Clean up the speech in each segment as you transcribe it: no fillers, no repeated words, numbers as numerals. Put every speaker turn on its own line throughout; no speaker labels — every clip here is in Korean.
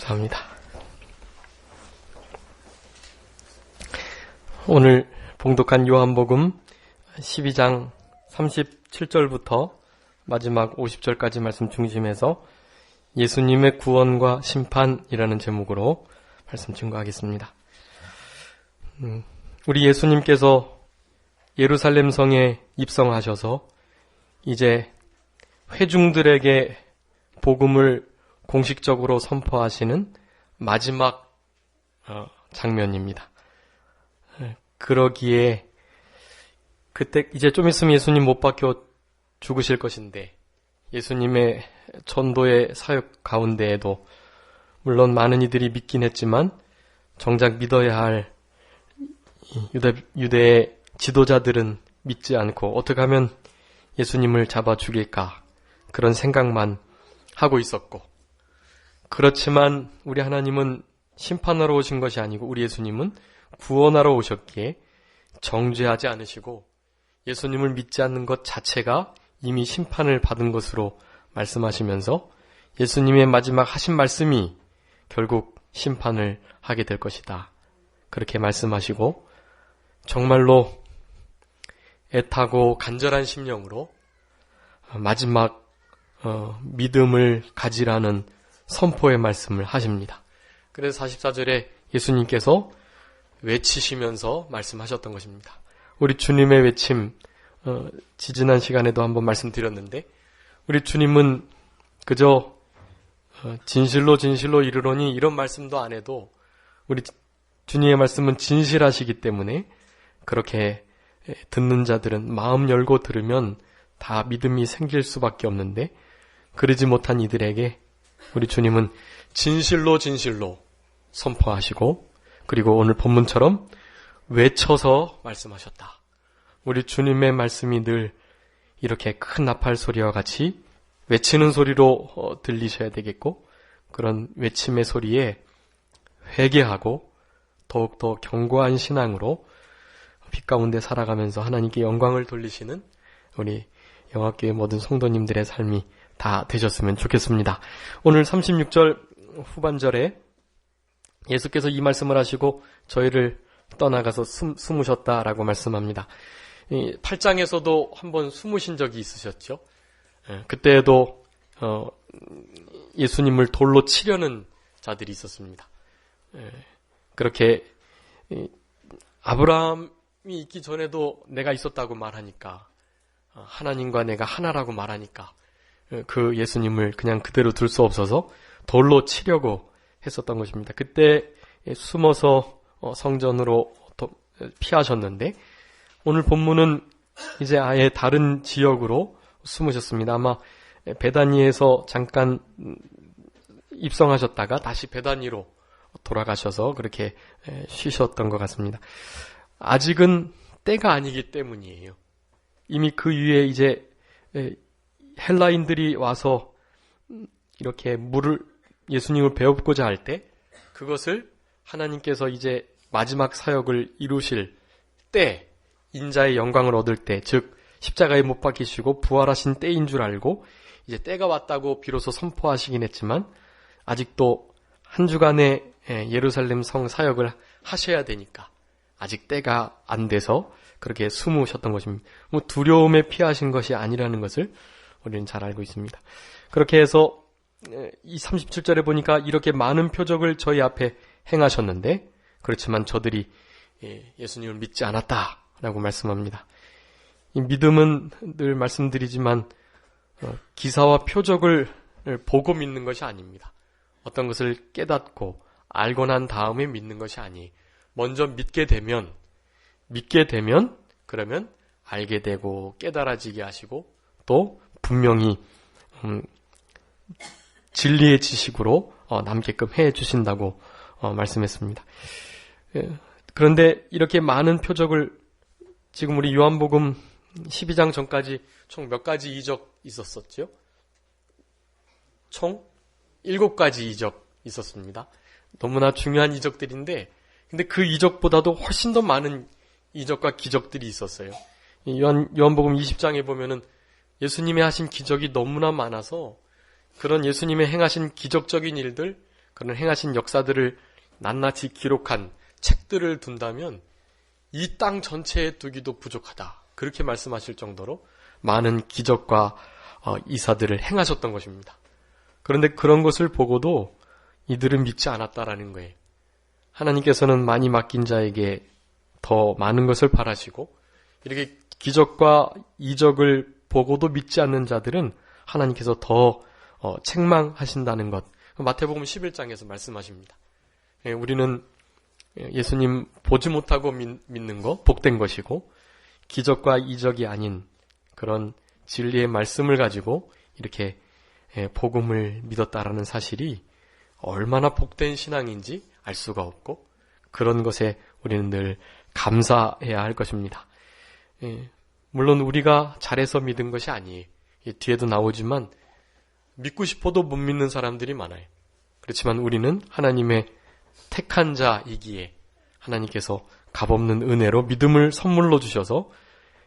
감사합니다. 오늘 봉독한 요한복음 12장 37절부터 마지막 50절까지 말씀 중심에서 예수님의 구원과 심판이라는 제목으로 말씀 증거하겠습니다. 우리 예수님께서 예루살렘 성에 입성하셔서 이제 회중들에게 복음을 공식적으로 선포하시는 마지막 장면입니다. 그러기에 그때 이제 좀 있으면 예수님 못 박혀 죽으실 것인데 예수님의 전도의 사역 가운데에도 물론 많은 이들이 믿긴 했지만 정작 믿어야 할 유대의 지도자들은 믿지 않고 어떻게 하면 예수님을 잡아 죽일까 그런 생각만 하고 있었고, 그렇지만 우리 하나님은 심판하러 오신 것이 아니고 우리 예수님은 구원하러 오셨기에 정죄하지 않으시고 예수님을 믿지 않는 것 자체가 이미 심판을 받은 것으로 말씀하시면서 예수님의 마지막 하신 말씀이 결국 심판을 하게 될 것이다. 그렇게 말씀하시고 정말로 애타고 간절한 심령으로 마지막 믿음을 가지라는 선포의 말씀을 하십니다. 그래서 44절에 예수님께서 외치시면서 말씀하셨던 것입니다. 우리 주님의 외침, 지지난 시간에도 한번 말씀드렸는데 우리 주님은 그저 진실로 진실로 이르노니 이런 말씀도 안 해도 우리 주님의 말씀은 진실하시기 때문에 그렇게 듣는 자들은 마음 열고 들으면 다 믿음이 생길 수밖에 없는데 그러지 못한 이들에게 우리 주님은 진실로 진실로 선포하시고 그리고 오늘 본문처럼 외쳐서 말씀하셨다. 우리 주님의 말씀이 늘 이렇게 큰 나팔 소리와 같이 외치는 소리로 들리셔야 되겠고 그런 외침의 소리에 회개하고 더욱더 견고한 신앙으로 빛 가운데 살아가면서 하나님께 영광을 돌리시는 우리 영화교회 모든 성도님들의 삶이 다 되셨으면 좋겠습니다. 오늘 36절 후반절에 예수께서 이 말씀을 하시고 저희를 떠나가서 숨으셨다라고 말씀합니다. 8장에서도 한번 숨으신 적이 있으셨죠. 그때에도 예수님을 돌로 치려는 자들이 있었습니다. 그렇게 아브라함이 있기 전에도 내가 있었다고 말하니까 하나님과 내가 하나라고 말하니까 그 예수님을 그냥 그대로 둘 수 없어서 돌로 치려고 했었던 것입니다. 그때 숨어서 성전으로 피하셨는데 오늘 본문은 이제 아예 다른 지역으로 숨으셨습니다. 아마 베다니에서 잠깐 입성하셨다가 다시 베다니로 돌아가셔서 그렇게 쉬셨던 것 같습니다. 아직은 때가 아니기 때문이에요. 이미 그 위에 이제 헬라인들이 와서 이렇게 예수님을 배우고자 할 때 그것을 하나님께서 이제 마지막 사역을 이루실 때 인자의 영광을 얻을 때 즉 십자가에 못 박히시고 부활하신 때인 줄 알고 이제 때가 왔다고 비로소 선포하시긴 했지만 아직도 한 주간의 예루살렘 성 사역을 하셔야 되니까 아직 때가 안 돼서 그렇게 숨으셨던 것입니다. 두려움에 피하신 것이 아니라는 것을 우리는 잘 알고 있습니다. 그렇게 해서 이 37절에 보니까 이렇게 많은 표적을 저희 앞에 행하셨는데 그렇지만 저들이 예수님을 믿지 않았다라고 말씀합니다. 이 믿음은 늘 말씀드리지만 기사와 표적을 보고 믿는 것이 아닙니다. 어떤 것을 깨닫고 알고 난 다음에 믿는 것이 아니에요. 먼저 믿게 되면 그러면 알게 되고 깨달아지게 하시고 또 분명히 진리의 지식으로 남게끔 해 주신다고 말씀했습니다. 그런데 이렇게 많은 표적을 지금 우리 요한복음 12장 전까지 총 몇 가지 이적 있었었죠? 총 7가지 이적 있었습니다. 너무나 중요한 이적들인데 근데 그 이적보다도 훨씬 더 많은 이적과 기적들이 있었어요. 요한복음 20장에 보면은 예수님의 하신 기적이 너무나 많아서 그런 예수님의 행하신 기적적인 일들 그런 행하신 역사들을 낱낱이 기록한 책들을 둔다면 이 땅 전체에 두기도 부족하다. 그렇게 말씀하실 정도로 많은 기적과 이사들을 행하셨던 것입니다. 그런데 그런 것을 보고도 이들은 믿지 않았다라는 거예요. 하나님께서는 많이 맡긴 자에게 더 많은 것을 바라시고 이렇게 기적과 이적을 보고도 믿지 않는 자들은 하나님께서 더 책망하신다는 것. 마태복음 11장에서 말씀하십니다. 우리는 예수님 보지 못하고 믿는 거 복된 것이고 기적과 이적이 아닌 그런 진리의 말씀을 가지고 이렇게 복음을 믿었다라는 사실이 얼마나 복된 신앙인지 알 수가 없고 그런 것에 우리는 늘 감사해야 할 것입니다. 물론 우리가 잘해서 믿은 것이 아니에요. 뒤에도 나오지만 믿고 싶어도 못 믿는 사람들이 많아요. 그렇지만 우리는 하나님의 택한 자이기에 하나님께서 값없는 은혜로 믿음을 선물로 주셔서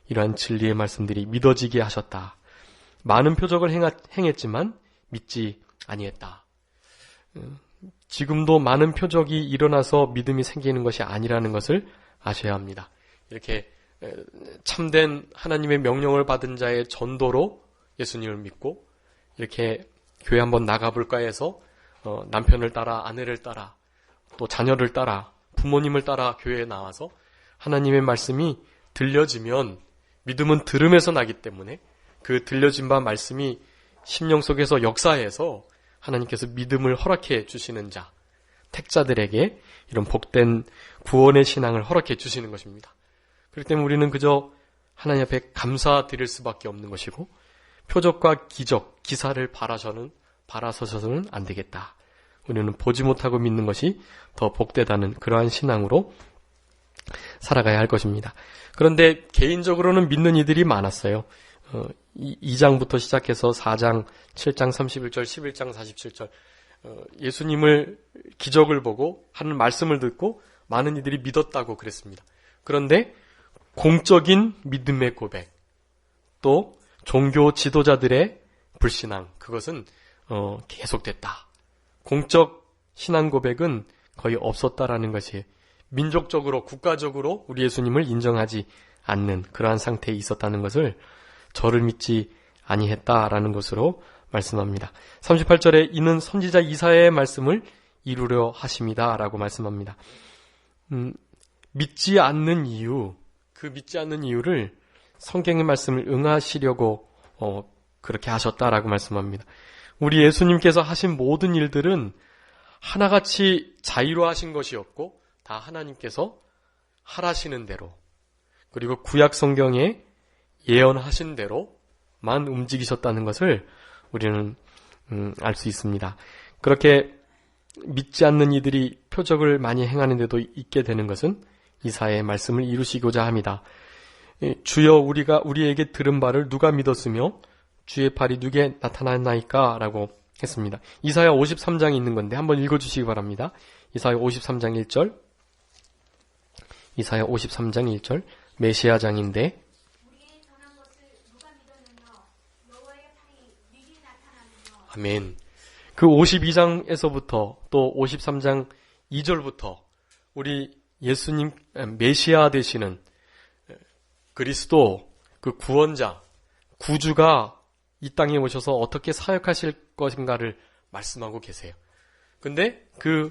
이러한 진리의 말씀들이 믿어지게 하셨다. 많은 표적을 행했지만 믿지 아니했다. 지금도 많은 표적이 일어나서 믿음이 생기는 것이 아니라는 것을 아셔야 합니다. 이렇게 참된 하나님의 명령을 받은 자의 전도로 예수님을 믿고 이렇게 교회 한번 나가볼까 해서 남편을 따라 아내를 따라 또 자녀를 따라 부모님을 따라 교회에 나와서 하나님의 말씀이 들려지면 믿음은 들음에서 나기 때문에 그 들려진 바 말씀이 심령 속에서 역사해서 하나님께서 믿음을 허락해 주시는 자, 택자들에게 이런 복된 구원의 신앙을 허락해 주시는 것입니다. 그렇기 때문에 우리는 그저 하나님 앞에 감사드릴 수밖에 없는 것이고 표적과 기적, 기사를 바라서서는 안 되겠다. 우리는 보지 못하고 믿는 것이 더 복되다는 그러한 신앙으로 살아가야 할 것입니다. 그런데 개인적으로는 믿는 이들이 많았어요. 2장부터 시작해서 4장, 7장 31절, 11장 47절 예수님을 기적을 보고 하는 말씀을 듣고 많은 이들이 믿었다고 그랬습니다. 그런데 공적인 믿음의 고백, 또 종교 지도자들의 불신앙, 그것은 계속됐다. 공적 신앙 고백은 거의 없었다라는 것이 민족적으로, 국가적으로 우리 예수님을 인정하지 않는 그러한 상태에 있었다는 것을 저를 믿지 아니했다라는 것으로 말씀합니다. 38절에 이는 선지자 이사야의 말씀을 이루려 하심이다 라고 말씀합니다. 믿지 않는 이유, 그 믿지 않는 이유를 성경의 말씀을 응하시려고 그렇게 하셨다라고 말씀합니다. 우리 예수님께서 하신 모든 일들은 하나같이 자의로 하신 것이었고 다 하나님께서 하라시는 대로 그리고 구약 성경에 예언하신 대로만 움직이셨다는 것을 우리는 알 수 있습니다. 그렇게 믿지 않는 이들이 표적을 많이 행하는 데도 있게 되는 것은 이사야의 말씀을 이루시고자 합니다. 주여 우리에게 들은 바를 누가 믿었으며 주의 팔이 누구에 나타났나이까? 라고 했습니다. 이사야 53장에 있는 건데 한번 읽어주시기 바랍니다. 이사야 53장 1절 이사야 53장 1절 메시아장인데 아멘. 그 52장에서부터 또 53장 2절부터 우리 예수님 메시아 되시는 그리스도 그 구원자 구주가 이 땅에 오셔서 어떻게 사역하실 것인가를 말씀하고 계세요. 근데 그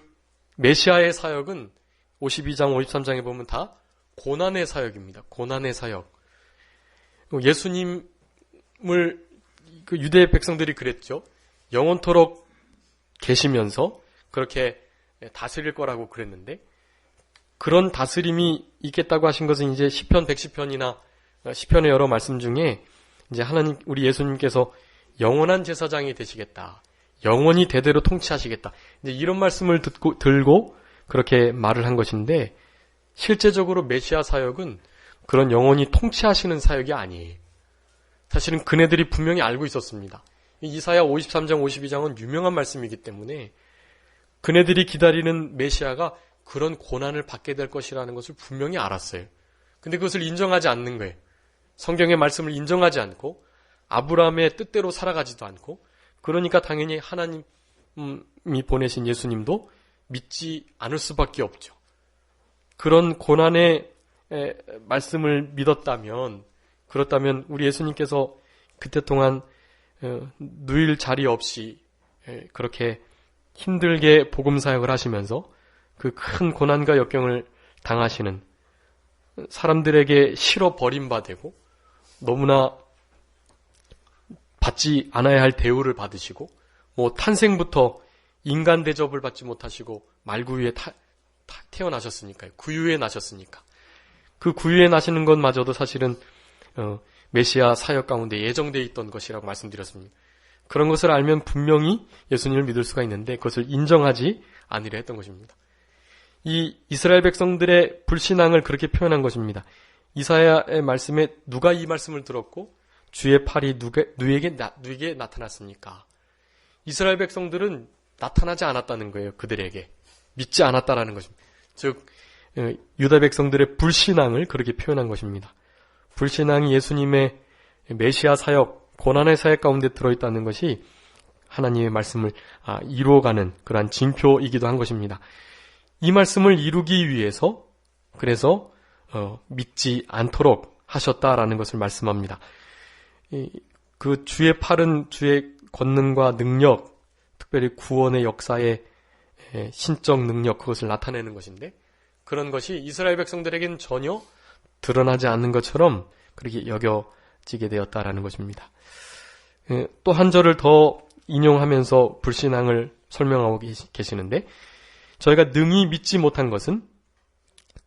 메시아의 사역은 52장 53장에 보면 다 고난의 사역입니다. 고난의 사역. 예수님을 그 유대 백성들이 그랬죠. 영원토록 계시면서 그렇게 다스릴 거라고 그랬는데 그런 다스림이 있겠다고 하신 것은 이제 시편 110편이나 시편의 여러 말씀 중에 이제 하나님 우리 예수님께서 영원한 제사장이 되시겠다. 영원히 대대로 통치하시겠다. 이제 이런 말씀을 들고 그렇게 말을 한 것인데 실제적으로 메시아 사역은 그런 영원히 통치하시는 사역이 아니에요. 사실은 그네들이 분명히 알고 있었습니다. 이사야 53장 52장은 유명한 말씀이기 때문에 그네들이 기다리는 메시아가 그런 고난을 받게 될 것이라는 것을 분명히 알았어요. 근데 그것을 인정하지 않는 거예요. 성경의 말씀을 인정하지 않고 아브라함의 뜻대로 살아가지도 않고 그러니까 당연히 하나님의 보내신 예수님도 믿지 않을 수밖에 없죠. 그런 고난의 말씀을 믿었다면, 그렇다면 우리 예수님께서 그때 동안 누일 자리 없이 그렇게 힘들게 복음 사역을 하시면서 그 큰 고난과 역경을 당하시는, 사람들에게 싫어 버림받고 너무나 받지 않아야 할 대우를 받으시고, 탄생부터 인간 대접을 받지 못하시고 말구유에 태어나셨으니까요. 구유에 나셨으니까. 그 구유에 나시는 것마저도 사실은 메시아 사역 가운데 예정되어 있던 것이라고 말씀드렸습니다. 그런 것을 알면 분명히 예수님을 믿을 수가 있는데 그것을 인정하지 않으려 했던 것입니다. 이 이스라엘 백성들의 불신앙을 그렇게 표현한 것입니다. 이사야의 말씀에 누가 이 말씀을 들었고 주의 팔이 누구에게 나타났습니까? 이스라엘 백성들은 나타나지 않았다는 거예요. 그들에게 믿지 않았다라는 것입니다. 즉 유다 백성들의 불신앙을 그렇게 표현한 것입니다. 불신앙이 예수님의 메시아 사역, 고난의 사역 가운데 들어있다는 것이 하나님의 말씀을 이루어가는 그러한 징표이기도 한 것입니다. 이 말씀을 이루기 위해서 그래서 믿지 않도록 하셨다라는 것을 말씀합니다. 그 주의 팔은 주의 권능과 능력, 특별히 구원의 역사의 신적 능력, 그것을 나타내는 것인데, 그런 것이 이스라엘 백성들에게는 전혀 드러나지 않는 것처럼 그렇게 여겨지게 되었다라는 것입니다. 또 한 절을 더 인용하면서 불신앙을 설명하고 계시는데, 저희가 능히 믿지 못한 것은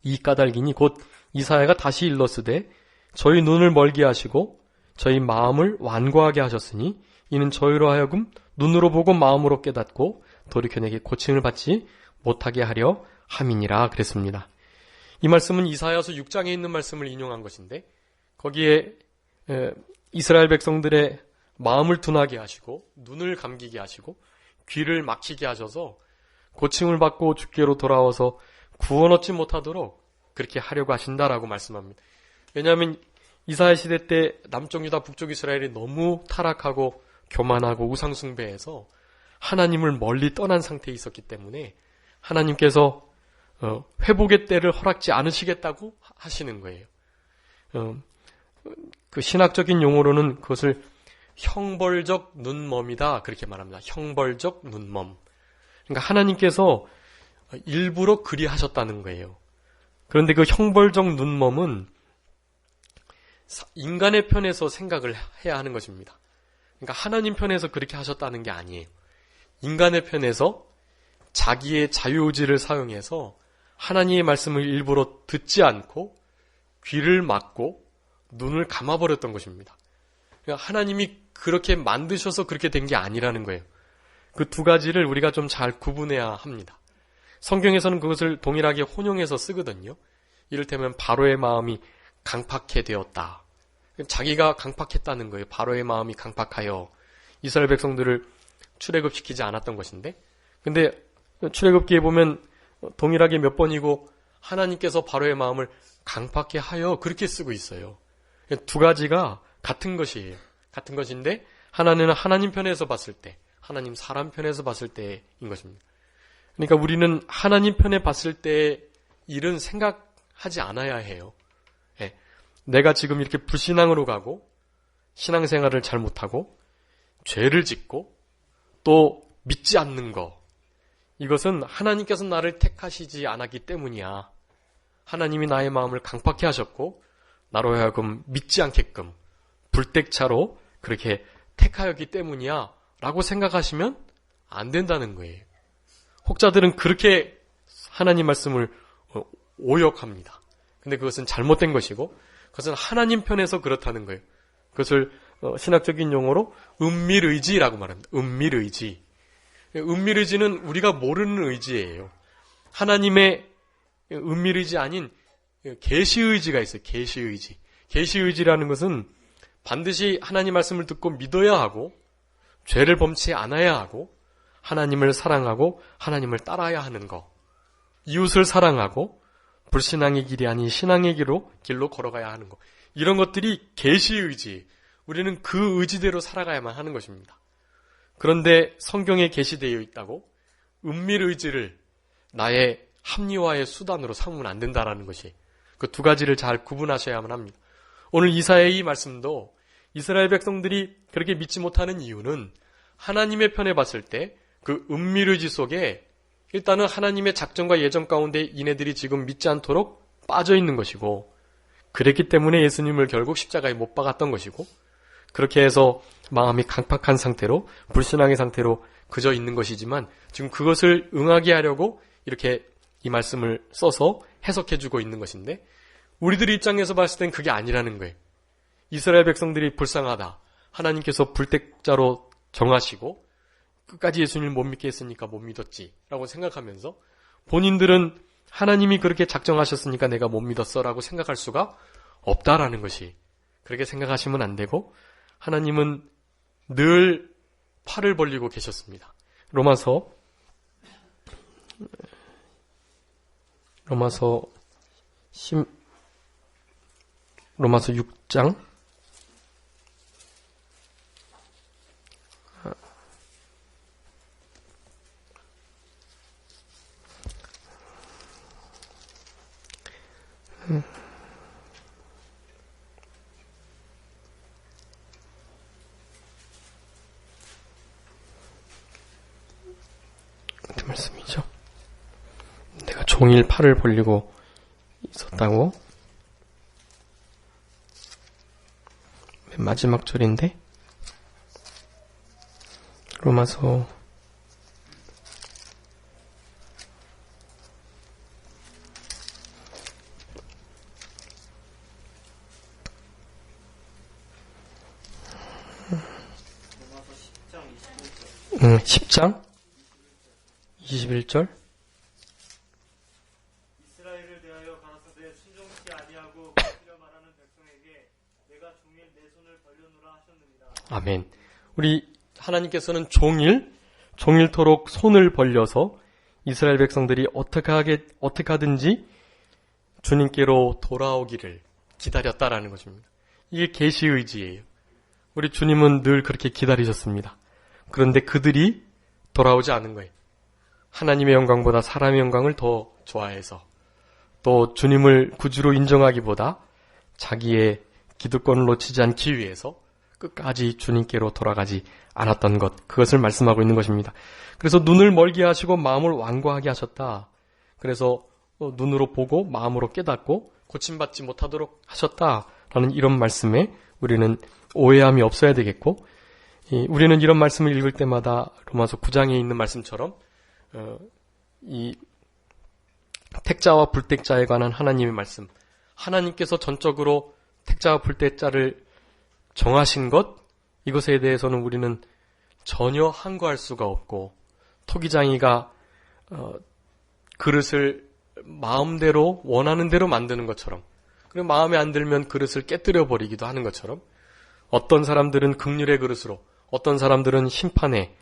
이 까닭이니 곧 이사야가 다시 일렀으되 저희 눈을 멀게 하시고 저희 마음을 완고하게 하셨으니 이는 저희로 하여금 눈으로 보고 마음으로 깨닫고 돌이켜 내게 고침을 받지 못하게 하려 함이니라 그랬습니다. 이 말씀은 이사야서 6장에 있는 말씀을 인용한 것인데, 거기에 이스라엘 백성들의 마음을 둔하게 하시고 눈을 감기게 하시고 귀를 막히게 하셔서 고침을 받고 주께로 돌아와서 구원 얻지 못하도록 그렇게 하려고 하신다라고 말씀합니다. 왜냐하면 이사야 시대 때 남쪽 유다, 북쪽 이스라엘이 너무 타락하고 교만하고 우상 숭배해서 하나님을 멀리 떠난 상태에 있었기 때문에 하나님께서 회복의 때를 허락지 않으시겠다고 하시는 거예요. 그 신학적인 용어로는 그것을 형벌적 눈멈이다 그렇게 말합니다. 형벌적 눈멈. 그러니까 하나님께서 일부러 그리 하셨다는 거예요. 그런데 그 형벌적 눈멈은 인간의 편에서 생각을 해야 하는 것입니다. 그러니까 하나님 편에서 그렇게 하셨다는 게 아니에요. 인간의 편에서 자기의 자유의지를 사용해서 하나님의 말씀을 일부러 듣지 않고 귀를 막고 눈을 감아버렸던 것입니다. 그러니까 하나님이 그렇게 만드셔서 그렇게 된 게 아니라는 거예요. 그 두 가지를 우리가 좀 잘 구분해야 합니다. 성경에서는 그것을 동일하게 혼용해서 쓰거든요. 이를테면 바로의 마음이 강팍해 되었다. 자기가 강팍했다는 거예요. 바로의 마음이 강팍하여 이스라엘 백성들을 출애굽시키지 않았던 것인데, 근데 출애굽기에 보면 동일하게 몇 번이고 하나님께서 바로의 마음을 강팍해 하여 그렇게 쓰고 있어요. 두 가지가 같은 것이에요. 같은 것인데 하나는 하나님 편에서 봤을 때, 하나님 사람 편에서 봤을 때인 것입니다. 그러니까 우리는 하나님 편에 봤을 때의 일은 생각하지 않아야 해요. 내가 지금 이렇게 불신앙으로 가고 신앙생활을 잘못하고 죄를 짓고 또 믿지 않는 거, 이것은 하나님께서 나를 택하시지 않았기 때문이야. 하나님이 나의 마음을 강팍해 하셨고 나로 하여금 믿지 않게끔 불택차로 그렇게 택하였기 때문이야 라고 생각하시면 안 된다는 거예요. 혹자들은 그렇게 하나님 말씀을 오역합니다. 근데 그것은 잘못된 것이고 그것은 하나님 편에서 그렇다는 거예요. 그것을 신학적인 용어로 은밀의지라고 말합니다. 은밀의지. 은밀의지는 우리가 모르는 의지예요. 하나님의 은밀의지 아닌 계시의지가 있어요. 계시의지. 계시의지라는 것은 반드시 하나님 말씀을 듣고 믿어야 하고 죄를 범치 않아야 하고 하나님을 사랑하고 하나님을 따라야 하는 것, 이웃을 사랑하고 불신앙의 길이 아닌 신앙의 길로 걸어가야 하는 것, 이런 것들이 계시의지. 우리는 그 의지대로 살아가야만 하는 것입니다. 그런데 성경에 게시되어 있다고 은밀의지를 나의 합리화의 수단으로 삼으면 안 된다라는 것이, 그 두 가지를 잘 구분하셔야만 합니다. 오늘 이사야의 이 말씀도 이스라엘 백성들이 그렇게 믿지 못하는 이유는 하나님의 편에 봤을 때 그 은밀의지 속에 일단은 하나님의 작정과 예정 가운데 이네들이 지금 믿지 않도록 빠져 있는 것이고, 그랬기 때문에 예수님을 결국 십자가에 못 박았던 것이고, 그렇게 해서 마음이 강팍한 상태로, 불신앙의 상태로 그저 있는 것이지만, 지금 그것을 응하게 하려고 이렇게 이 말씀을 써서 해석해주고 있는 것인데, 우리들 입장에서 봤을 땐 그게 아니라는 거예요. 이스라엘 백성들이 불쌍하다, 하나님께서 불택자로 정하시고 끝까지 예수님을 못 믿게 했으니까 못 믿었지 라고 생각하면서, 본인들은 하나님이 그렇게 작정하셨으니까 내가 못 믿었어 라고 생각할 수가 없다라는 것이, 그렇게 생각하시면 안 되고, 하나님은 늘 팔을 벌리고 계셨습니다. 로마서 6장 그 말씀이죠. 내가 종일 팔을 벌리고 있었다고. 맨 마지막 절인데, 로마서 10장 21절.
이스라엘을 대하여 가라사대 순종치 아니하고 그리려 말하는 백성에게 내가 종일 내 손을 벌려놓으라 하셨느니라.
아멘. 우리 하나님께서는 종일토록 손을 벌려서 이스라엘 백성들이 어떻게 하든지 주님께로 돌아오기를 기다렸다라는 것입니다. 이게 계시의지예요. 우리 주님은 늘 그렇게 기다리셨습니다. 그런데 그들이 돌아오지 않은 거예요. 하나님의 영광보다 사람의 영광을 더 좋아해서, 또 주님을 구주로 인정하기보다 자기의 기득권을 놓치지 않기 위해서 끝까지 주님께로 돌아가지 않았던 것, 그것을 말씀하고 있는 것입니다. 그래서 눈을 멀게 하시고 마음을 완고하게 하셨다. 그래서 눈으로 보고 마음으로 깨닫고 고침받지 못하도록 하셨다라는 이런 말씀에 우리는 오해함이 없어야 되겠고, 우리는 이런 말씀을 읽을 때마다 로마서 9장에 있는 말씀처럼 이 택자와 불택자에 관한 하나님의 말씀, 하나님께서 전적으로 택자와 불택자를 정하신 것, 이것에 대해서는 우리는 전혀 항거할 수가 없고, 토기장이가 그릇을 마음대로 원하는 대로 만드는 것처럼, 그리고 마음에 안 들면 그릇을 깨뜨려 버리기도 하는 것처럼, 어떤 사람들은 긍휼의 그릇으로, 어떤 사람들은 심판의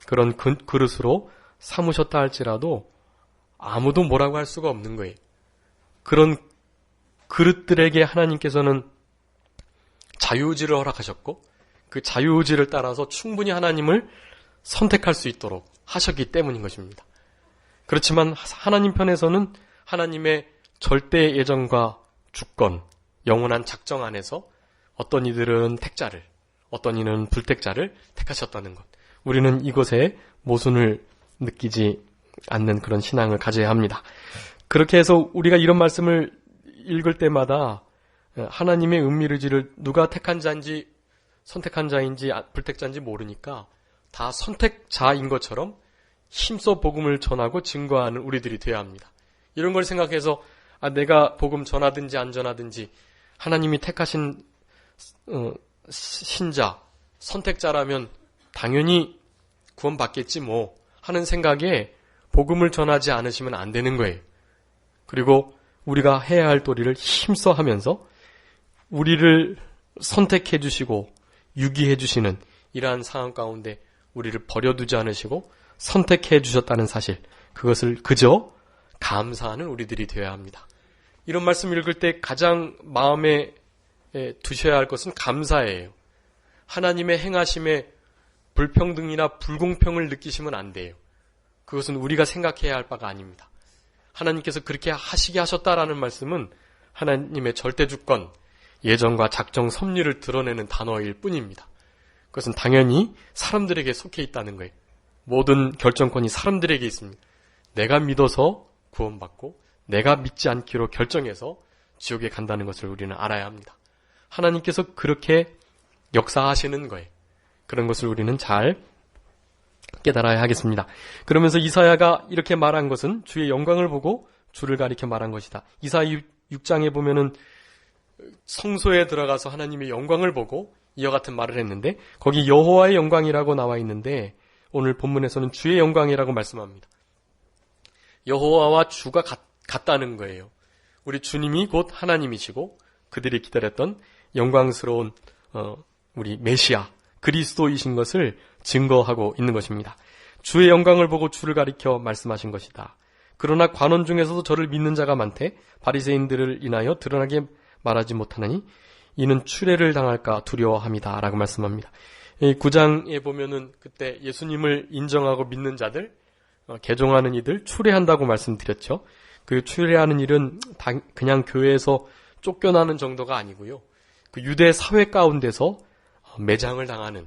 그런 그릇으로 삼으셨다 할지라도 아무도 뭐라고 할 수가 없는 거예요. 그런 그릇들에게 하나님께서는 자유의지를 허락하셨고, 그 자유의지를 따라서 충분히 하나님을 선택할 수 있도록 하셨기 때문인 것입니다. 그렇지만 하나님 편에서는 하나님의 절대 예정과 주권, 영원한 작정 안에서 어떤 이들은 택자를, 어떤 이는 불택자를 택하셨다는 것, 우리는 이것에 모순을 느끼지 않는 그런 신앙을 가져야 합니다. 그렇게 해서 우리가 이런 말씀을 읽을 때마다 하나님의 은밀의지를 누가 택한 자인지, 선택한 자인지 불택자인지 모르니까 다 선택자인 것처럼 힘써 복음을 전하고 증거하는 우리들이 되어야 합니다. 이런 걸 생각해서 내가 복음 전하든지 안 전하든지 하나님이 택하신 신자, 선택자라면 당연히 구원받겠지 뭐 하는 생각에 복음을 전하지 않으시면 안 되는 거예요. 그리고 우리가 해야 할 도리를 힘써 하면서 우리를 선택해 주시고 유기해 주시는 이러한 상황 가운데 우리를 버려두지 않으시고 선택해 주셨다는 사실, 그것을 그저 감사하는 우리들이 되어야 합니다. 이런 말씀 읽을 때 가장 마음에 두셔야 할 것은 감사예요. 하나님의 행하심에 불평등이나 불공평을 느끼시면 안 돼요. 그것은 우리가 생각해야 할 바가 아닙니다. 하나님께서 그렇게 하시게 하셨다라는 말씀은 하나님의 절대주권, 예정과 작정, 섭리를 드러내는 단어일 뿐입니다. 그것은 당연히 사람들에게 속해 있다는 거예요. 모든 결정권이 사람들에게 있습니다. 내가 믿어서 구원받고 내가 믿지 않기로 결정해서 지옥에 간다는 것을 우리는 알아야 합니다. 하나님께서 그렇게 역사하시는 거예요. 그런 것을 우리는 잘 깨달아야 하겠습니다. 그러면서 이사야가 이렇게 말한 것은 주의 영광을 보고 주를 가리켜 말한 것이다. 이사야 6장에 보면은 성소에 들어가서 하나님의 영광을 보고 이와 같은 말을 했는데 거기 여호와의 영광이라고 나와 있는데 오늘 본문에서는 주의 영광이라고 말씀합니다. 여호와와 주가 같다는 거예요. 우리 주님이 곧 하나님이시고 그들이 기다렸던 영광스러운 우리 메시아 그리스도이신 것을 증거하고 있는 것입니다. 주의 영광을 보고 주를 가리켜 말씀하신 것이다. 그러나 관원 중에서도 저를 믿는 자가 많되 바리새인들을 인하여 드러나게 말하지 못하나니 이는 추례를 당할까 두려워함이다 라고 말씀합니다. 9장에 보면은 그때 예수님을 인정하고 믿는 자들, 개종하는 이들 추례한다고 말씀드렸죠. 그 추례하는 일은 그냥 교회에서 쫓겨나는 정도가 아니고요. 그 유대 사회 가운데서 매장을 당하는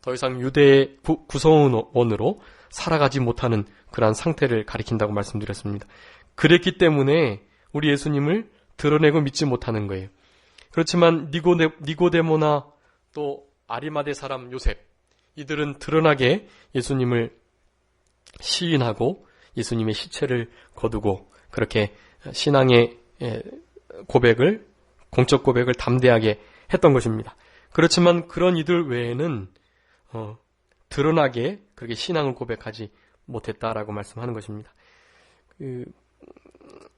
더 이상 유대의 구성원으로 살아가지 못하는 그러한 상태를 가리킨다고 말씀드렸습니다. 그랬기 때문에 우리 예수님을 드러내고 믿지 못하는 거예요. 그렇지만 니고데모나 또 아리마대 사람 요셉 이들은 드러나게 예수님을 시인하고 예수님의 시체를 거두고 그렇게 신앙의 고백을 공적 고백을 담대하게 했던 것입니다. 그렇지만 그런 이들 외에는 드러나게 그렇게 신앙을 고백하지 못했다라고 말씀하는 것입니다.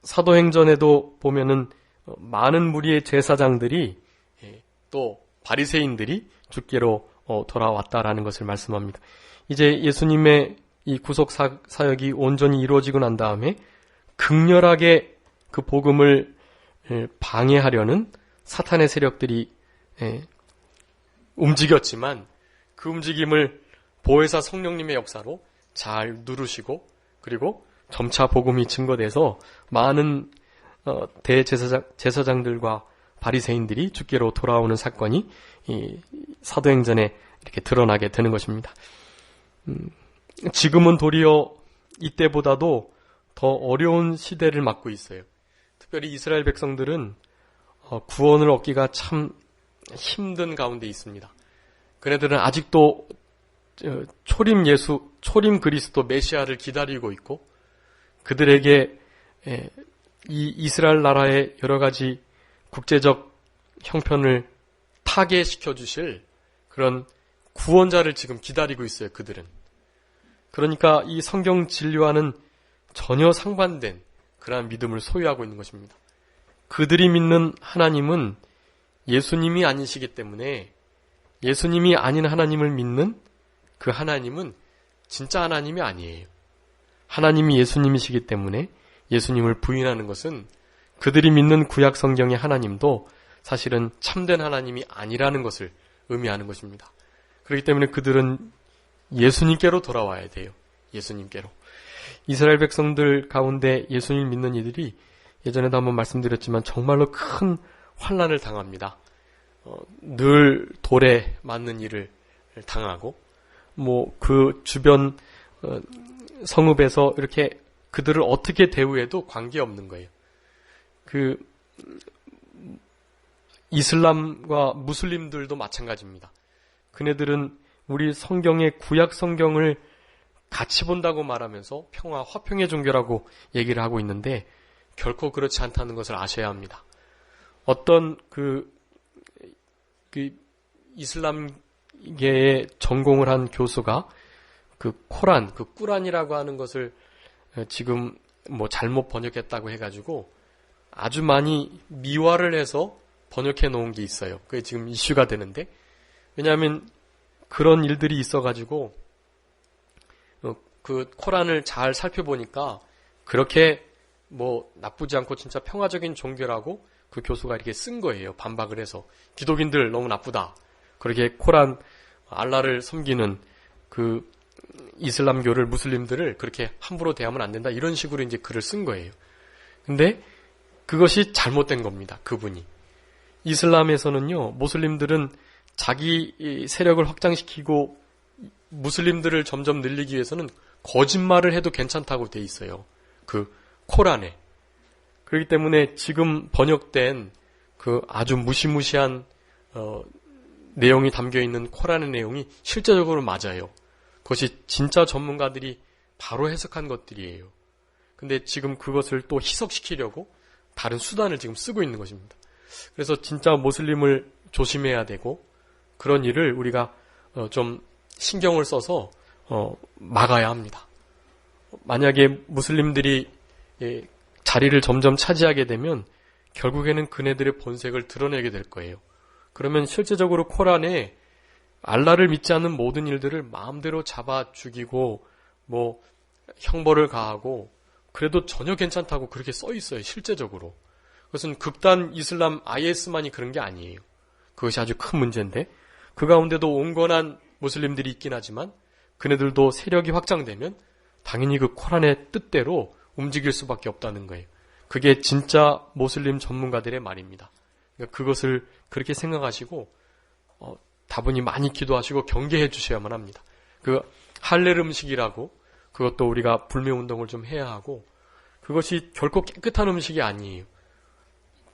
사도행전에도 보면은 많은 무리의 제사장들이 또 바리새인들이 주께로 돌아왔다라는 것을 말씀합니다. 이제 예수님의 이 구속 사역이 온전히 이루어지고 난 다음에 극렬하게 그 복음을 방해하려는 사탄의 세력들이 움직였지만 그 움직임을 보혜사 성령님의 역사로 잘 누르시고 그리고 점차 복음이 증거돼서 많은 대제사장들과 바리새인들이 주께로 돌아오는 사건이 이 사도행전에 이렇게 드러나게 되는 것입니다. 지금은 도리어 이때보다도 더 어려운 시대를 맞고 있어요. 특별히 이스라엘 백성들은 구원을 얻기가 참 힘든 가운데 있습니다. 그네들은 아직도 초림 그리스도 메시아를 기다리고 있고 그들에게 이 이스라엘 나라의 여러 가지 국제적 형편을 타개시켜 주실 그런 구원자를 지금 기다리고 있어요. 그들은. 그러니까 이 성경 진리와는 전혀 상반된 그러한 믿음을 소유하고 있는 것입니다. 그들이 믿는 하나님은 예수님이 아니시기 때문에 예수님이 아닌 하나님을 믿는 그 하나님은 진짜 하나님이 아니에요. 하나님이 예수님이시기 때문에 예수님을 부인하는 것은 그들이 믿는 구약 성경의 하나님도 사실은 참된 하나님이 아니라는 것을 의미하는 것입니다. 그렇기 때문에 그들은 예수님께로 돌아와야 돼요. 예수님께로. 이스라엘 백성들 가운데 예수님 믿는 이들이 예전에도 한번 말씀드렸지만 정말로 큰 환난을 당합니다. 늘 돌에 맞는 일을 당하고 그 주변 성읍에서 이렇게 그들을 어떻게 대우해도 관계없는 거예요. 이슬람과 무슬림들도 마찬가지입니다. 그네들은 우리 성경의 구약 성경을 같이 본다고 말하면서 평화, 화평의 종교라고 얘기를 하고 있는데 결코 그렇지 않다는 것을 아셔야 합니다. 어떤 이슬람계에 전공을 한 교수가 코란, 꾸란이라고 하는 것을 지금 잘못 번역했다고 해가지고 아주 많이 미화를 해서 번역해 놓은 게 있어요. 그게 지금 이슈가 되는데 왜냐하면 그런 일들이 있어가지고 그 코란을 잘 살펴보니까 그렇게 나쁘지 않고 진짜 평화적인 종교라고 그 교수가 이렇게 쓴 거예요. 반박을 해서 기독인들 너무 나쁘다. 그렇게 코란 알라를 섬기는 그 이슬람교를 무슬림들을 그렇게 함부로 대하면 안 된다 이런 식으로 이제 글을 쓴 거예요. 근데 그것이 잘못된 겁니다. 그분이. 이슬람에서는요, 무슬림들은 자기 세력을 확장시키고 무슬림들을 점점 늘리기 위해서는 거짓말을 해도 괜찮다고 돼 있어요. 그 코란에. 그렇기 때문에 지금 번역된 그 아주 무시무시한 내용이 담겨 있는 코란의 내용이 실제적으로 맞아요. 그것이 진짜 전문가들이 바로 해석한 것들이에요. 근데 지금 그것을 또 희석시키려고 다른 수단을 지금 쓰고 있는 것입니다. 그래서 진짜 무슬림을 조심해야 되고 그런 일을 우리가 좀 신경을 써서 막아야 합니다. 만약에 무슬림들이 자리를 점점 차지하게 되면 결국에는 그네들의 본색을 드러내게 될 거예요. 그러면 실제적으로 코란에 알라를 믿지 않는 모든 일들을 마음대로 잡아 죽이고 뭐 형벌을 가하고 그래도 전혀 괜찮다고 그렇게 써 있어요. 실제적으로. 그것은 극단 이슬람 IS만이 그런 게 아니에요. 그것이 아주 큰 문제인데 그 가운데도 온건한 무슬림들이 있긴 하지만 그네들도 세력이 확장되면 당연히 그 코란의 뜻대로 움직일 수밖에 없다는 거예요. 그게 진짜 무슬림 전문가들의 말입니다. 그러니까 그것을 그렇게 생각하시고 다분히 많이 기도하시고 경계해 주셔야만 합니다. 그 할렐 음식이라고 그것도 우리가 불매운동을 좀 해야 하고 그것이 결코 깨끗한 음식이 아니에요.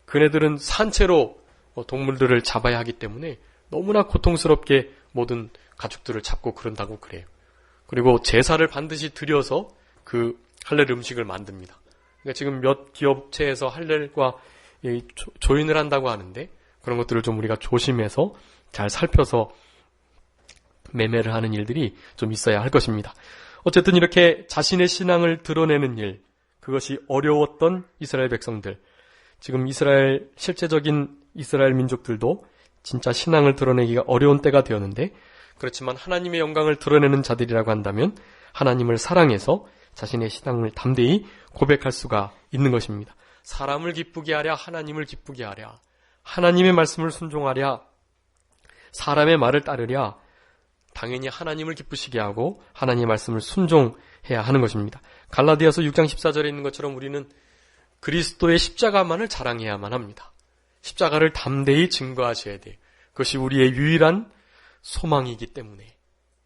그네들은 산채로 동물들을 잡아야 하기 때문에 너무나 고통스럽게 모든 가축들을 잡고 그런다고 그래요. 그리고 제사를 반드시 드려서 그 할렐 음식을 만듭니다. 그러니까 지금 몇 기업체에서 할렐과 조인을 한다고 하는데 그런 것들을 좀 우리가 조심해서 잘 살펴서 매매를 하는 일들이 좀 있어야 할 것입니다. 어쨌든 이렇게 자신의 신앙을 드러내는 일, 그것이 어려웠던 이스라엘 백성들, 지금 이스라엘, 실제적인 이스라엘 민족들도 진짜 신앙을 드러내기가 어려운 때가 되었는데, 그렇지만 하나님의 영광을 드러내는 자들이라고 한다면 하나님을 사랑해서 자신의 신앙을 담대히 고백할 수가 있는 것입니다. 사람을 기쁘게 하랴, 하나님을 기쁘게 하랴, 하나님의 말씀을 순종하랴, 사람의 말을 따르랴, 당연히 하나님을 기쁘시게 하고 하나님의 말씀을 순종해야 하는 것입니다. 갈라디아서 6장 14절에 있는 것처럼 우리는 그리스도의 십자가만을 자랑해야만 합니다. 십자가를 담대히 증거하셔야 돼요. 그것이 우리의 유일한 소망이기 때문에,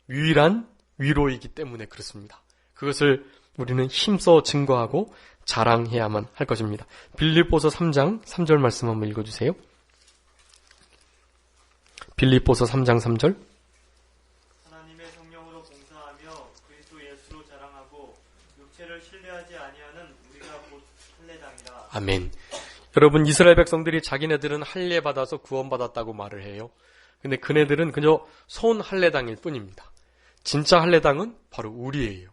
유일한 위로이기 때문에 그렇습니다. 그것을 우리는 힘써 증거하고 자랑해야만 할 것입니다. 빌립보서 3장 3절 말씀 한번 읽어주세요. 빌립보서 3장 3절.
하나님의 성령으로 봉사하며 그리스도 예수로 자랑하고 육체를 신뢰하지 아니하는 우리가 곧 할례당이라.
아멘. 여러분, 이스라엘 백성들이 자기네들은 할례 받아서 구원받았다고 말을 해요. 근데 그네들은 그저 손 할례당일 뿐입니다. 진짜 할례당은 바로 우리예요.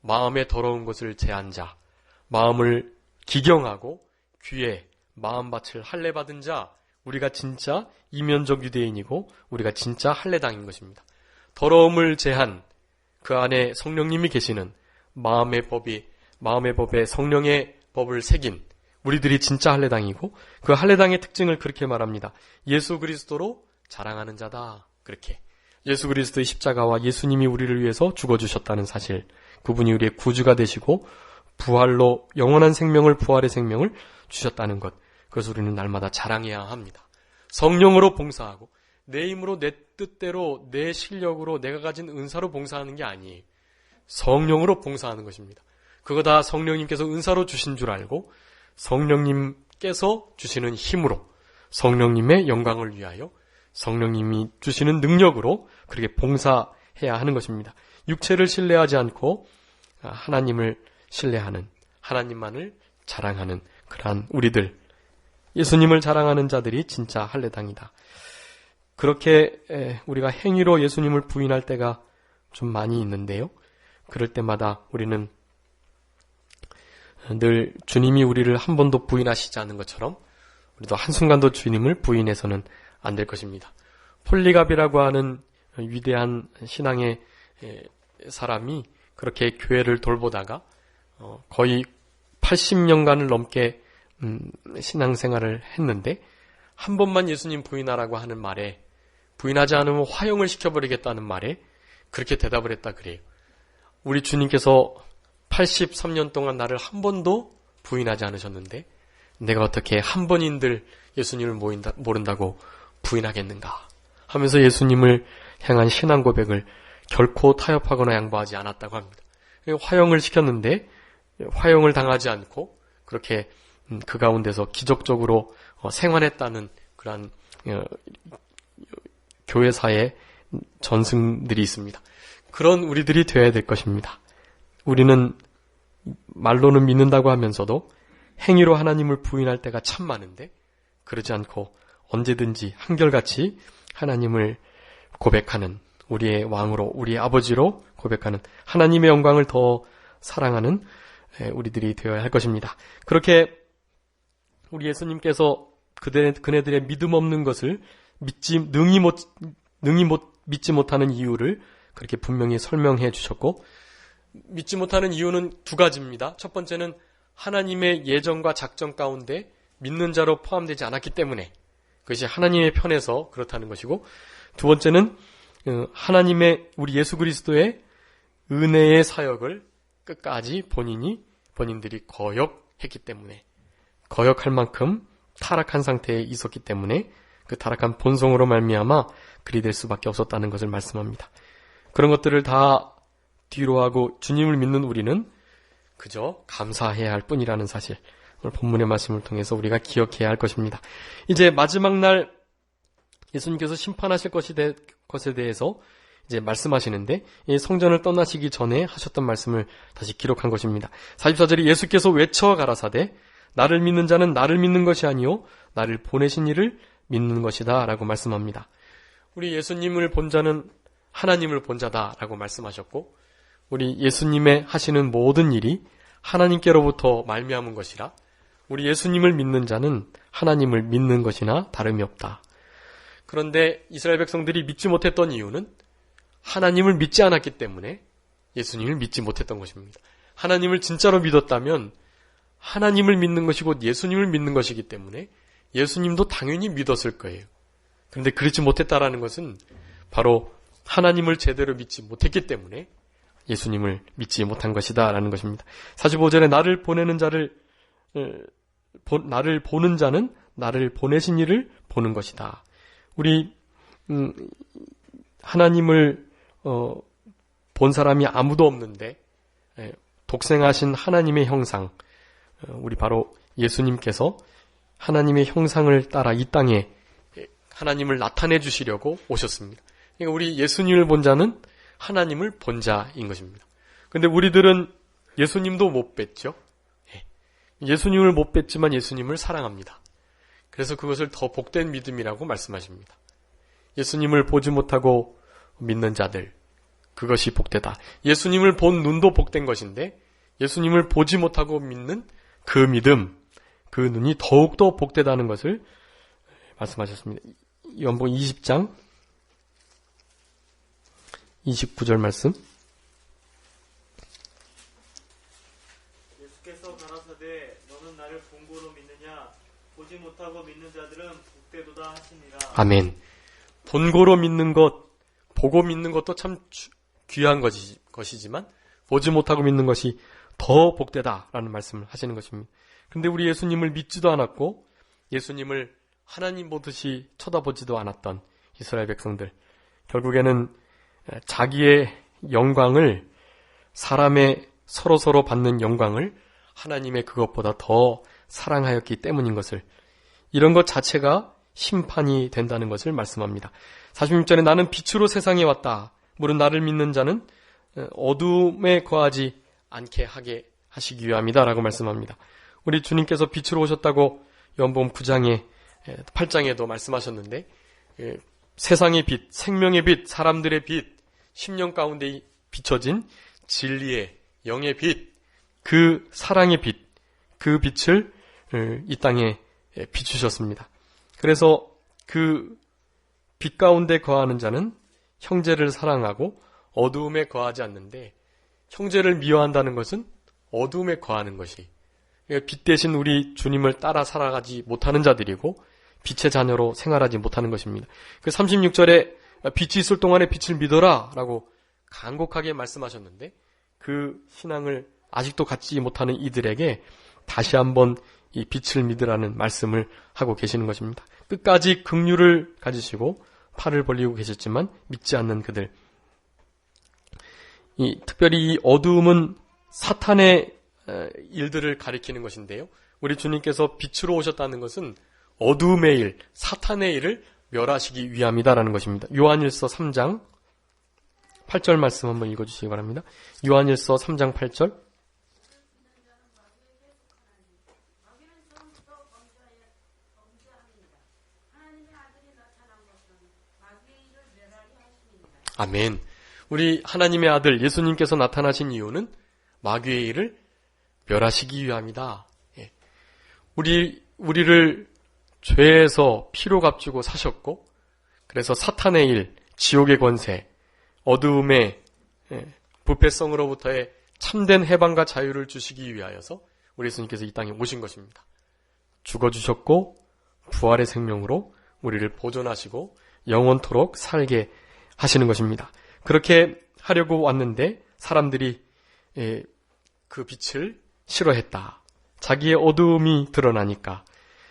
마음에 더러운 것을 제한 자, 마음을 기경하고 귀에 마음밭을 할례 받은 자, 우리가 진짜 이면적 유대인이고 우리가 진짜 할례당인 것입니다. 더러움을 제한 그 안에 성령님이 계시는 마음의 법에 성령의 법을 새긴 우리들이 진짜 할례당이고 그 할례당의 특징을 그렇게 말합니다. 예수 그리스도로 자랑하는 자다. 그렇게 예수 그리스도의 십자가와 예수님이 우리를 위해서 죽어주셨다는 사실, 그분이 우리의 구주가 되시고 부활로 영원한 생명을, 부활의 생명을 주셨다는 것, 그것을 우리는 날마다 자랑해야 합니다. 성령으로 봉사하고 내 힘으로 내 뜻대로 내 실력으로 내가 가진 은사로 봉사하는 게 아니에요. 성령으로 봉사하는 것입니다. 그거 다 성령님께서 은사로 주신 줄 알고 성령님께서 주시는 힘으로 성령님의 영광을 위하여 성령님이 주시는 능력으로 그렇게 봉사해야 하는 것입니다. 육체를 신뢰하지 않고 하나님을 신뢰하는, 하나님만을 자랑하는 그러한 우리들, 예수님을 자랑하는 자들이 진짜 할례당이다. 그렇게 우리가 행위로 예수님을 부인할 때가 좀 많이 있는데요. 그럴 때마다 우리는 늘 주님이 우리를 한 번도 부인하시지 않은 것처럼 우리도 한순간도 주님을 부인해서는 안 될 것입니다. 폴리갑이라고 하는 위대한 신앙의 사람이 그렇게 교회를 돌보다가 거의 80년간을 넘게 신앙생활을 했는데 한 번만 예수님 부인하라고 하는 말에, 부인하지 않으면 화형을 시켜버리겠다는 말에 그렇게 대답을 했다 그래요. 우리 주님께서 83년 동안 나를 한 번도 부인하지 않으셨는데 내가 어떻게 한 번인들 예수님을 모른다고 부인하겠는가 하면서 예수님을 향한 신앙 고백을 결코 타협하거나 양보하지 않았다고 합니다. 화형을 시켰는데 화형을 당하지 않고 그렇게 그 가운데서 기적적으로 생환했다는 그러한 교회사의 전승들이 있습니다. 그런 우리들이 되어야 될 것입니다. 우리는 말로는 믿는다고 하면서도 행위로 하나님을 부인할 때가 참 많은데 그러지 않고 언제든지 한결같이 하나님을 고백하는 우리의 왕으로 우리의 아버지로 고백하는 하나님의 영광을 더 사랑하는 우리들이 되어야 할 것입니다. 그렇게 우리 예수님께서 그네들의 믿음 없는 것을 능히 믿지 못하는 이유를 그렇게 분명히 설명해 주셨고 믿지 못하는 이유는 두 가지입니다. 첫 번째는 하나님의 예정과 작정 가운데 믿는 자로 포함되지 않았기 때문에 그것이 하나님의 편에서 그렇다는 것이고 두 번째는 하나님의 우리 예수 그리스도의 은혜의 사역을 끝까지 본인들이 거역했기 때문에 거역할 만큼 타락한 상태에 있었기 때문에 그 타락한 본성으로 말미암아 그리 될 수밖에 없었다는 것을 말씀합니다. 그런 것들을 다 뒤로 하고 주님을 믿는 우리는 그저 감사해야 할 뿐이라는 사실 오늘 본문의 말씀을 통해서 우리가 기억해야 할 것입니다. 이제 마지막 날 예수님께서 심판하실 것에 대해서 이제 말씀하시는데 이 성전을 떠나시기 전에 하셨던 말씀을 다시 기록한 것입니다. 44절에 예수께서 외쳐 가라사대 나를 믿는 자는 나를 믿는 것이 아니요 나를 보내신 이를 믿는 것이다 라고 말씀합니다. 우리 예수님을 본 자는 하나님을 본 자다라고 말씀하셨고 우리 예수님의 하시는 모든 일이 하나님께로부터 말미암은 것이라 우리 예수님을 믿는 자는 하나님을 믿는 것이나 다름이 없다. 그런데 이스라엘 백성들이 믿지 못했던 이유는 하나님을 믿지 않았기 때문에 예수님을 믿지 못했던 것입니다. 하나님을 진짜로 믿었다면 하나님을 믿는 것이 곧 예수님을 믿는 것이기 때문에 예수님도 당연히 믿었을 거예요. 그런데 그렇지 못했다라는 것은 바로 하나님을 제대로 믿지 못했기 때문에 예수님을 믿지 못한 것이다 라는 것입니다. 45절에 나를 보는 자는 나를 보내신 이를 보는 것이다. 우리 하나님을 본 사람이 아무도 없는데 독생하신 하나님의 형상 우리 바로 예수님께서 하나님의 형상을 따라 이 땅에 하나님을 나타내 주시려고 오셨습니다. 그러니까 우리 예수님을 본 자는 하나님을 본 자인 것입니다. 그런데 우리들은 예수님도 못 뵀죠. 예수님을 못 뵀지만 예수님을 사랑합니다. 그래서 그것을 더 복된 믿음이라고 말씀하십니다. 예수님을 보지 못하고 믿는 자들 그것이 복되다. 예수님을 본 눈도 복된 것인데 예수님을 보지 못하고 믿는 그 믿음 그 눈이 더욱더 복되다는 것을 말씀하셨습니다. 요한복음 20장 29절 말씀
예수께서 가라사대 너는 나를 본고로 믿느냐 보지 못하고 믿는 자들은 복되도다 하시니라.
아멘. 본고로 믿는 것 보고 믿는 것도 참 귀한 것이지만 보지 못하고 믿는 것이 더 복되다라는 말씀을 하시는 것입니다. 그런데 우리 예수님을 믿지도 않았고 예수님을 하나님 보듯이 쳐다보지도 않았던 이스라엘 백성들 결국에는 자기의 영광을 사람의 서로서로 받는 영광을 하나님의 그것보다 더 사랑하였기 때문인 것을 이런 것 자체가 심판이 된다는 것을 말씀합니다. 46절에 나는 빛으로 세상에 왔다. 물은 나를 믿는 자는 어둠에 거하지 않게 하게 하시기 위함이다 라고 말씀합니다. 우리 주님께서 빛으로 오셨다고 요한복음 9장에 8장에도 말씀하셨는데 세상의 빛, 생명의 빛, 사람들의 빛, 심령 가운데 비춰진 진리의 영의 빛, 그 사랑의 빛, 그 빛을 이 땅에 비추셨습니다. 그래서 그 빛 가운데 거하는 자는 형제를 사랑하고 어두움에 거하지 않는데 형제를 미워한다는 것은 어두움에 거하는 것이 빛 대신 우리 주님을 따라 살아가지 못하는 자들이고 빛의 자녀로 생활하지 못하는 것입니다. 그 36절에 빛이 있을 동안에 빛을 믿어라 라고 간곡하게 말씀하셨는데 그 신앙을 아직도 갖지 못하는 이들에게 다시 한번 이 빛을 믿으라는 말씀을 하고 계시는 것입니다. 끝까지 긍휼을 가지시고 팔을 벌리고 계셨지만 믿지 않는 그들. 특별히 이 어두움은 사탄의 일들을 가리키는 것인데요. 우리 주님께서 빛으로 오셨다는 것은 어두움의 일, 사탄의 일을 멸하시기 위함이다라는 것입니다. 요한일서 3장 8절 말씀 한번 읽어주시기 바랍니다. 요한일서 3장 8절. 아멘. 우리 하나님의 아들 예수님께서 나타나신 이유는 마귀의 일을 멸하시기 위함이다. 예. 우리를 죄에서 피로 값주고 사셨고, 그래서 사탄의 일, 지옥의 권세, 어두움의 부패성으로부터의 참된 해방과 자유를 주시기 위하여서 우리 예수님께서 이 땅에 오신 것입니다. 죽어주셨고 부활의 생명으로 우리를 보존하시고 영원토록 살게 하시는 것입니다. 그렇게 하려고 왔는데 사람들이 그 빛을 싫어했다. 자기의 어두움이 드러나니까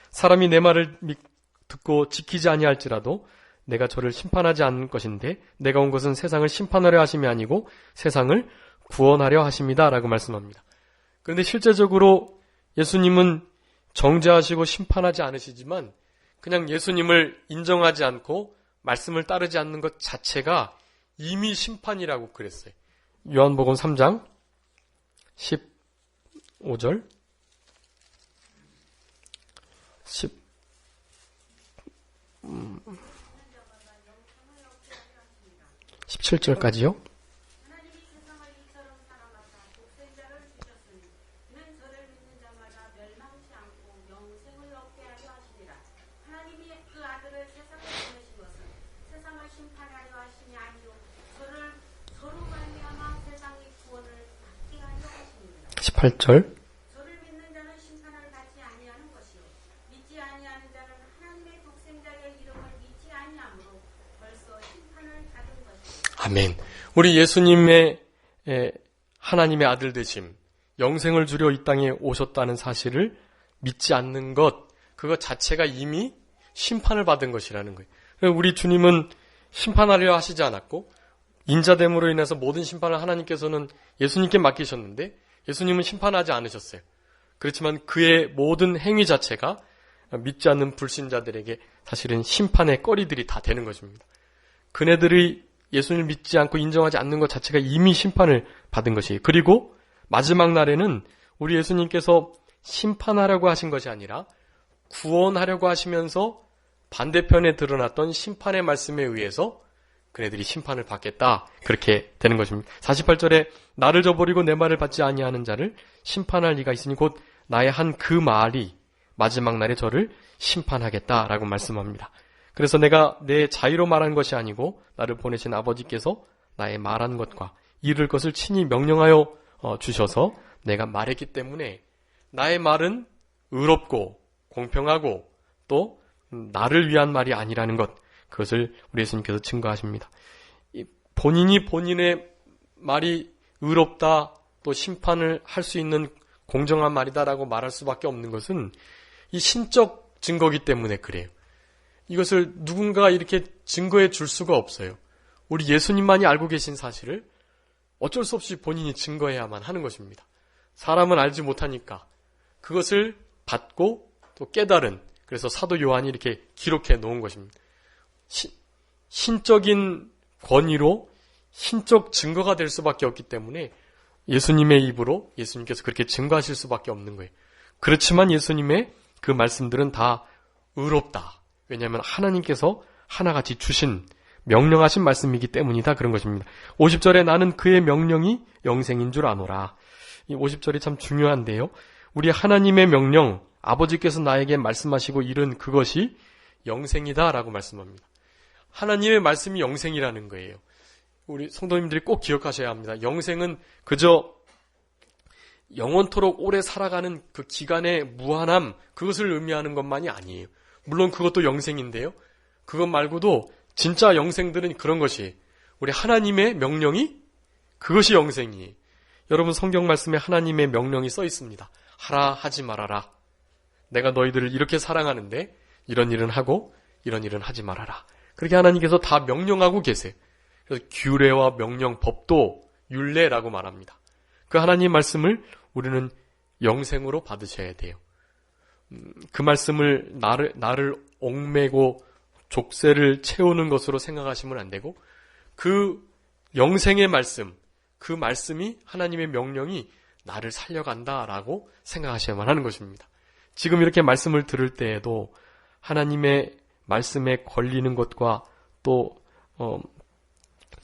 사람이 내 말을 듣고 지키지 아니할지라도 내가 저를 심판하지 않을 것인데 내가 온 것은 세상을 심판하려 하심이 아니고 세상을 구원하려 하심이다 라고 말씀합니다. 그런데 실제적으로 예수님은 정죄하시고 심판하지 않으시지만 그냥 예수님을 인정하지 않고 말씀을 따르지 않는 것 자체가 이미 심판이라고 그랬어요. 요한복음 3장 15절 17절까지요. 팔절
저를 믿는 자는 심판을 받지 아니하는 것이요 믿지 아니하는 자는 하나님의 독생자의 이름을 믿지 아니하므로 벌써 심판을 받은 것이요.
아멘. 우리 예수님의 하나님의 아들 되심, 영생을 주려 이 땅에 오셨다는 사실을 믿지 않는 것, 그것 자체가 이미 심판을 받은 것이라는 거예요. 우리 주님은 심판하려 하시지 않았고 인자됨으로 인해서 모든 심판을 하나님께서는 예수님께 맡기셨는데 예수님은 심판하지 않으셨어요. 그렇지만 그의 모든 행위 자체가 믿지 않는 불신자들에게 사실은 심판의 거리들이 다 되는 것입니다. 그네들이 예수님을 믿지 않고 인정하지 않는 것 자체가 이미 심판을 받은 것이에요. 그리고 마지막 날에는 우리 예수님께서 심판하려고 하신 것이 아니라 구원하려고 하시면서 반대편에 드러났던 심판의 말씀에 의해서 그네들이 심판을 받겠다. 그렇게 되는 것입니다. 48절에 나를 저버리고 내 말을 받지 아니하는 자를 심판할 리가 있으니 곧 나의 한 그 말이 마지막 날에 저를 심판하겠다라고 말씀합니다. 그래서 내가 내 자유로 말한 것이 아니고 나를 보내신 아버지께서 나의 말한 것과 이룰 것을 친히 명령하여 주셔서 내가 말했기 때문에 나의 말은 의롭고 공평하고 또 나를 위한 말이 아니라는 것, 그것을 우리 예수님께서 증거하십니다. 본인이 본인의 말이 의롭다 또 심판을 할 수 있는 공정한 말이다라고 말할 수밖에 없는 것은 이 신적 증거이기 때문에 그래요. 이것을 누군가 이렇게 증거해 줄 수가 없어요. 우리 예수님만이 알고 계신 사실을 어쩔 수 없이 본인이 증거해야만 하는 것입니다. 사람은 알지 못하니까 그것을 받고 또 깨달은, 그래서 사도 요한이 이렇게 기록해 놓은 것입니다. 신적인 권위로 신적 증거가 될 수밖에 없기 때문에 예수님의 입으로 예수님께서 그렇게 증거하실 수밖에 없는 거예요. 그렇지만 예수님의 그 말씀들은 다 의롭다. 왜냐하면 하나님께서 하나같이 주신 명령하신 말씀이기 때문이다. 그런 것입니다. 50절에 나는 그의 명령이 영생인 줄 아노라. 이 50절이 참 중요한데요. 우리 하나님의 명령, 아버지께서 나에게 말씀하시고 이른 그것이 영생이다라고 말씀합니다. 하나님의 말씀이 영생이라는 거예요. 우리 성도님들이 꼭 기억하셔야 합니다. 영생은 그저 영원토록 오래 살아가는 그 기간의 무한함, 그것을 의미하는 것만이 아니에요. 물론 그것도 영생인데요. 그것 말고도 진짜 영생들은 그런 것이 우리 하나님의 명령이 그것이 영생이에요. 여러분 성경 말씀에 하나님의 명령이 써 있습니다. 하라 하지 말아라. 내가 너희들을 이렇게 사랑하는데 이런 일은 하고 이런 일은 하지 말아라. 그렇게 하나님께서 다 명령하고 계세요. 그래서 규례와 명령, 법도 율례라고 말합니다. 그 하나님 말씀을 우리는 영생으로 받으셔야 돼요. 그 말씀을 나를 옥매고 족쇄를 채우는 것으로 생각하시면 안 되고 그 영생의 말씀, 그 말씀이 하나님의 명령이 나를 살려간다라고 생각하셔야만 하는 것입니다. 지금 이렇게 말씀을 들을 때에도 하나님의 말씀에 걸리는 것과 또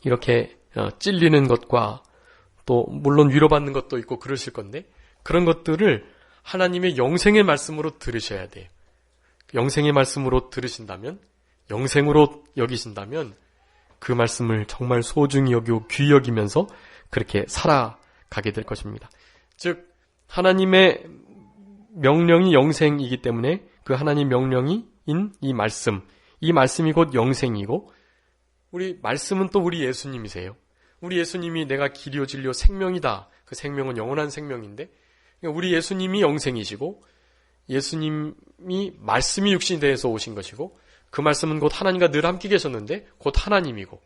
이렇게 찔리는 것과 또 물론 위로받는 것도 있고 그러실 건데 그런 것들을 하나님의 영생의 말씀으로 들으셔야 돼요. 영생의 말씀으로 들으신다면 영생으로 여기신다면 그 말씀을 정말 소중히 여기고 귀히 여기면서 그렇게 살아가게 될 것입니다. 즉 하나님의 명령이 영생이기 때문에 그 하나님 명령인 이 말씀이 곧 영생이고 우리 말씀은 또 우리 예수님이세요. 우리 예수님이 내가 길이요 진리요 생명이다. 그 생명은 영원한 생명인데 우리 예수님이 영생이시고 예수님이 말씀이 육신이 되어서 오신 것이고 그 말씀은 곧 하나님과 늘 함께 계셨는데 곧 하나님이고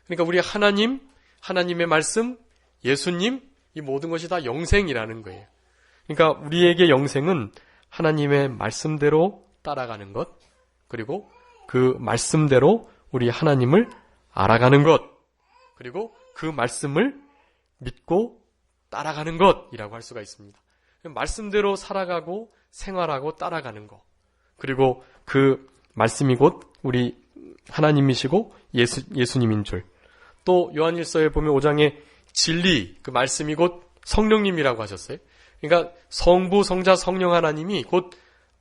그러니까 우리 하나님, 하나님의 말씀, 예수님 이 모든 것이 다 영생이라는 거예요. 그러니까 우리에게 영생은 하나님의 말씀대로 따라가는 것 그리고 그 말씀대로 우리 하나님을 알아가는 것 그리고 그 말씀을 믿고 따라가는 것이라고 할 수가 있습니다. 말씀대로 살아가고 생활하고 따라가는 것 그리고 그 말씀이 곧 우리 하나님이시고 예수님인 줄. 또 요한일서에 보면 5장에 진리, 그 말씀이 곧 성령님이라고 하셨어요. 그러니까 성부, 성자, 성령 하나님이 곧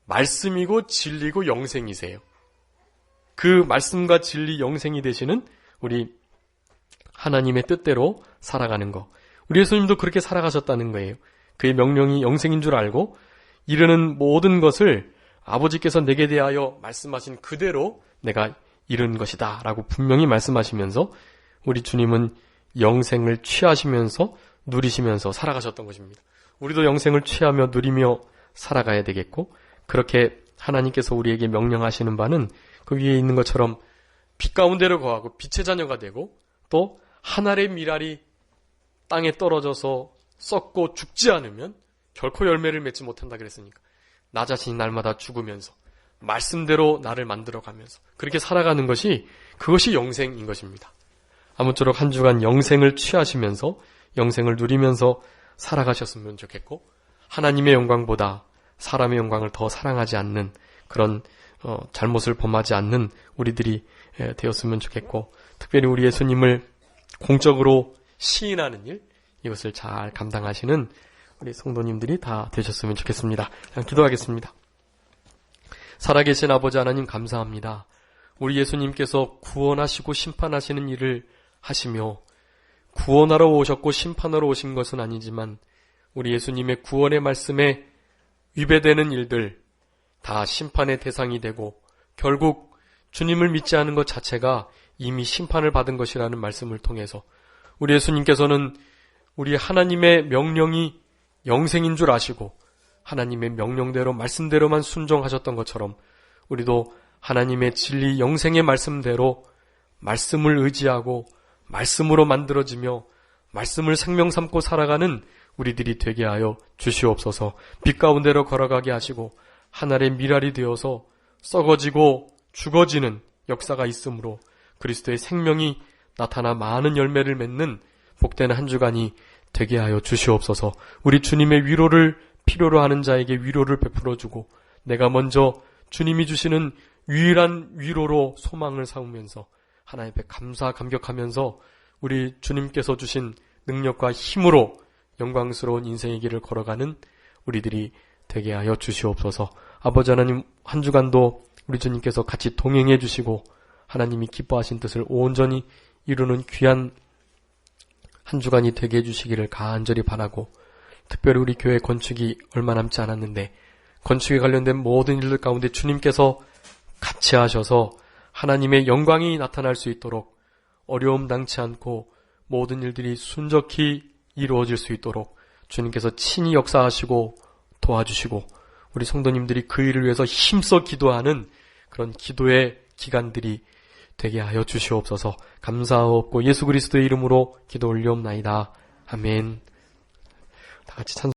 말씀이고 진리고 영생이세요. 그 말씀과 진리, 영생이 되시는 우리 하나님의 뜻대로 살아가는 것. 우리 예수님도 그렇게 살아가셨다는 거예요. 그의 명령이 영생인 줄 알고 이르는 모든 것을 아버지께서 내게 대하여 말씀하신 그대로 내가 이룬 것이다 라고 분명히 말씀하시면서 우리 주님은 영생을 취하시면서 누리시면서 살아가셨던 것입니다. 우리도 영생을 취하며 누리며 살아가야 되겠고 그렇게 하나님께서 우리에게 명령하시는 바는 그 위에 있는 것처럼 빛 가운데로 거하고 빛의 자녀가 되고 또 한 알의 밀알이 땅에 떨어져서 썩고 죽지 않으면 결코 열매를 맺지 못한다 그랬으니까 나 자신이 날마다 죽으면서 말씀대로 나를 만들어가면서 그렇게 살아가는 것이 그것이 영생인 것입니다. 아무쪼록 한 주간 영생을 취하시면서 영생을 누리면서 살아가셨으면 좋겠고 하나님의 영광보다 사람의 영광을 더 사랑하지 않는 그런 잘못을 범하지 않는 우리들이 되었으면 좋겠고 특별히 우리 예수님을 공적으로 시인하는 일 이것을 잘 감당하시는 우리 성도님들이 다 되셨으면 좋겠습니다. 기도하겠습니다. 살아계신 아버지 하나님 감사합니다. 우리 예수님께서 구원하시고 심판하시는 일을 하시며 구원하러 오셨고 심판하러 오신 것은 아니지만 우리 예수님의 구원의 말씀에 위배되는 일들 다 심판의 대상이 되고 결국 주님을 믿지 않은 것 자체가 이미 심판을 받은 것이라는 말씀을 통해서 우리 예수님께서는 우리 하나님의 명령이 영생인 줄 아시고 하나님의 명령대로 말씀대로만 순종하셨던 것처럼 우리도 하나님의 진리 영생의 말씀대로 말씀을 의지하고 말씀으로 만들어지며 말씀을 생명 삼고 살아가는 우리들이 되게 하여 주시옵소서. 빛 가운데로 걸어가게 하시고 하늘의 밀알이 되어서 썩어지고 죽어지는 역사가 있으므로 그리스도의 생명이 나타나 많은 열매를 맺는 복된 한 주간이 되게 하여 주시옵소서. 우리 주님의 위로를 필요로 하는 자에게 위로를 베풀어주고 내가 먼저 주님이 주시는 유일한 위로로 소망을 삼으면서 하나님 앞에 감사 감격하면서 우리 주님께서 주신 능력과 힘으로 영광스러운 인생의 길을 걸어가는 우리들이 되게 하여 주시옵소서. 아버지 하나님 한 주간도 우리 주님께서 같이 동행해 주시고 하나님이 기뻐하신 뜻을 온전히 이루는 귀한 한 주간이 되게 해주시기를 간절히 바라고 특별히 우리 교회 건축이 얼마 남지 않았는데 건축에 관련된 모든 일들 가운데 주님께서 같이 하셔서 하나님의 영광이 나타날 수 있도록 어려움 당치 않고 모든 일들이 순적히 이루어질 수 있도록 주님께서 친히 역사하시고 도와주시고 우리 성도님들이 그 일을 위해서 힘써 기도하는 그런 기도의 기간들이 되게 하여 주시옵소서. 감사하옵고 예수 그리스도의 이름으로 기도 올리옵나이다. 아멘. 다 같이 찬송